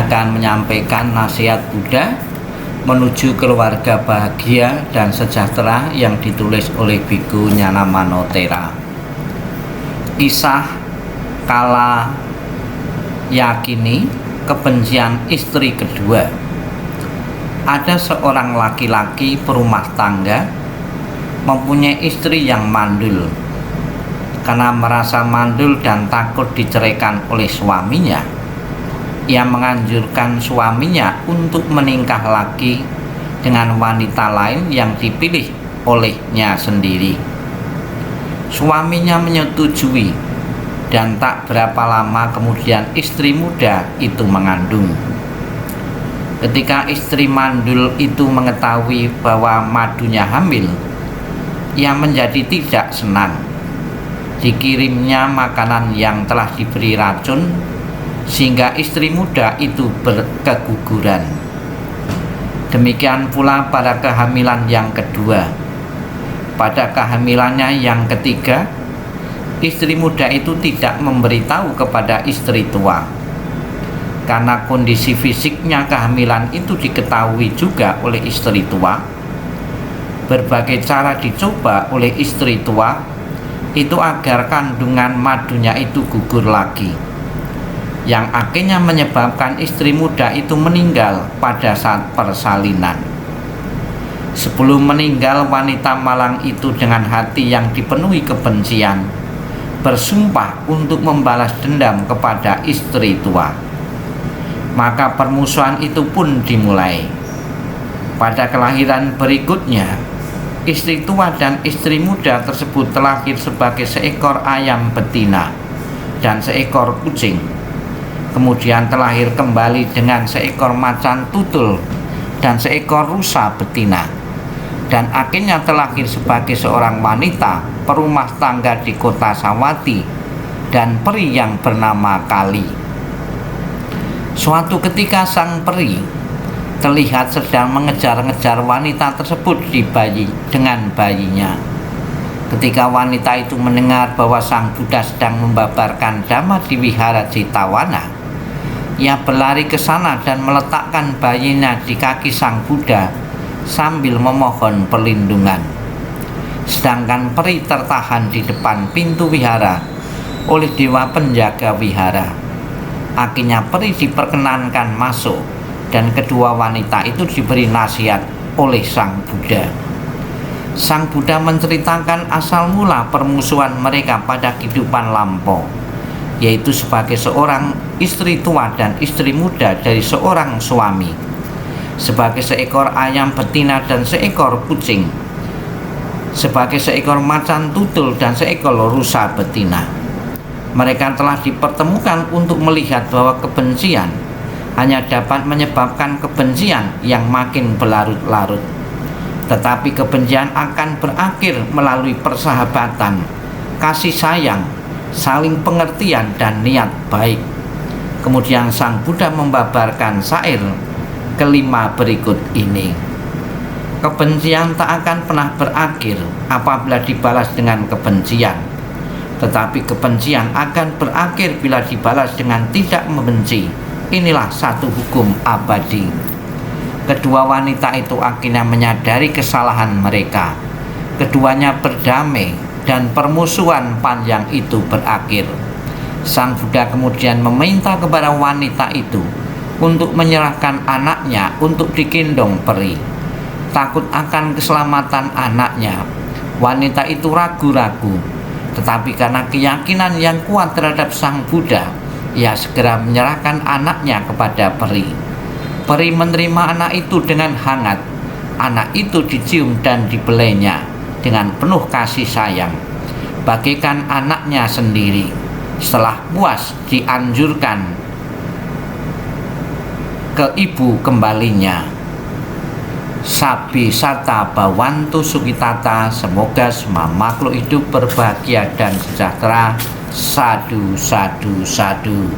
akan menyampaikan nasihat Buddha menuju keluarga bahagia dan sejahtera yang ditulis oleh Bhikkhu Ñanamanotera. Kisah Kala Yakini, kebencian istri kedua. Ada seorang laki-laki berumah tangga mempunyai istri yang mandul. Karena merasa mandul dan takut diceraikan oleh suaminya, ia menganjurkan suaminya untuk menikah lagi dengan wanita lain yang dipilih olehnya sendiri. Suaminya menyetujui, dan tak berapa lama kemudian istri muda itu mengandung. Ketika istri mandul itu mengetahui bahwa madunya hamil, ia menjadi tidak senang. Dikirimnya makanan yang telah diberi racun, sehingga istri muda itu berkeguguran. Demikian pula pada kehamilan yang kedua. Pada kehamilannya yang ketiga, istri muda itu tidak memberitahu kepada istri tua. Karena kondisi fisiknya kehamilan itu diketahui juga oleh istri tua, berbagai cara dicoba oleh istri tua itu agar kandungan madunya itu gugur lagi, yang akhirnya menyebabkan istri muda itu meninggal pada saat persalinan. Sebelum meninggal, wanita malang itu dengan hati yang dipenuhi kebencian bersumpah untuk membalas dendam kepada istri tua. Maka permusuhan itu pun dimulai. Pada kelahiran berikutnya, istri tua dan istri muda tersebut terlahir sebagai seekor ayam betina dan seekor kucing. Kemudian terlahir kembali dengan seekor macan tutul dan seekor rusa betina. Dan akhirnya terlahir sebagai seorang wanita perumah tangga di kota Sawati dan peri yang bernama Kali. Suatu ketika sang peri terlihat sedang mengejar-ngejar wanita tersebut dengan bayinya. Ketika wanita itu mendengar bahwa sang Buddha sedang membabarkan dhamma di wihara Jetawana, ia berlari ke sana dan meletakkan bayinya di kaki sang Buddha sambil memohon perlindungan. Sedangkan peri tertahan di depan pintu wihara oleh dewa penjaga wihara. Akhirnya peri diperkenankan masuk, dan kedua wanita itu diberi nasihat oleh sang Buddha. Sang Buddha menceritakan asal mula permusuhan mereka pada kehidupan lampau, yaitu sebagai seorang istri tua dan istri muda dari seorang suami, sebagai seekor ayam betina dan seekor kucing, sebagai seekor macan tutul dan seekor rusa betina. Mereka telah dipertemukan untuk melihat bahwa kebencian hanya dapat menyebabkan kebencian yang makin berlarut-larut. Tetapi kebencian akan berakhir melalui persahabatan, kasih sayang, saling pengertian, dan niat baik. Kemudian sang Buddha membabarkan syair kelima berikut ini. Kebencian tak akan pernah berakhir apabila dibalas dengan kebencian. Tetapi kebencian akan berakhir bila dibalas dengan tidak membenci. Inilah satu hukum abadi. Kedua wanita itu akhirnya menyadari kesalahan mereka. Keduanya berdamai dan permusuhan panjang itu berakhir. Sang Buddha kemudian meminta kepada wanita itu untuk menyerahkan anaknya untuk digendong peri. Takut akan keselamatan anaknya, wanita itu ragu-ragu. Tetapi karena keyakinan yang kuat terhadap sang Buddha, ia segera menyerahkan anaknya kepada peri. Peri menerima anak itu dengan hangat. Anak itu dicium dan dibelainya dengan penuh kasih sayang, bagaikan anaknya sendiri. Setelah puas dianjurkan ke ibu kembalinya. Sabi Sata Bawantu Sukitata, semoga semua makhluk hidup berbahagia dan sejahtera. Sadu, sadu, sadu.